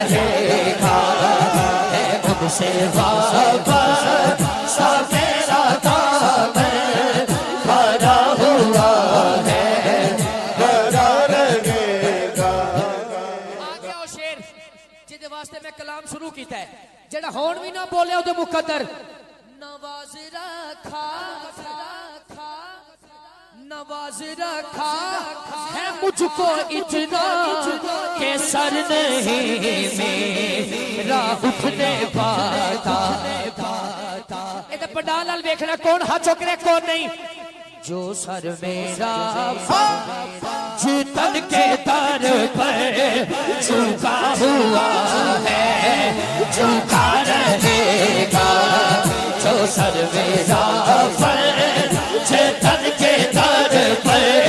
رہے گا ان سے وابستہ میرا دامن بھرا ہوا ہے بھرا رہے گا۔ آگے آؤ شیر جہدے واسطے میں کلام شروع کیتا ہے، جڑا ہون بھی نہ بولے او دے مقدر نواز رکھا نواز رکھا ہے مجھ کو اتنا کہ سر نہیں میرا اٹھنے پاتا۔ اے تے پنڈال نال ویکھنا کون ہاتھ چک رہے کون نہیں۔ جو سر میرا جتن کے در پر جھکا ہوا ہے جھکا رہے گا۔ جو سر میرا پر جتن کے در پر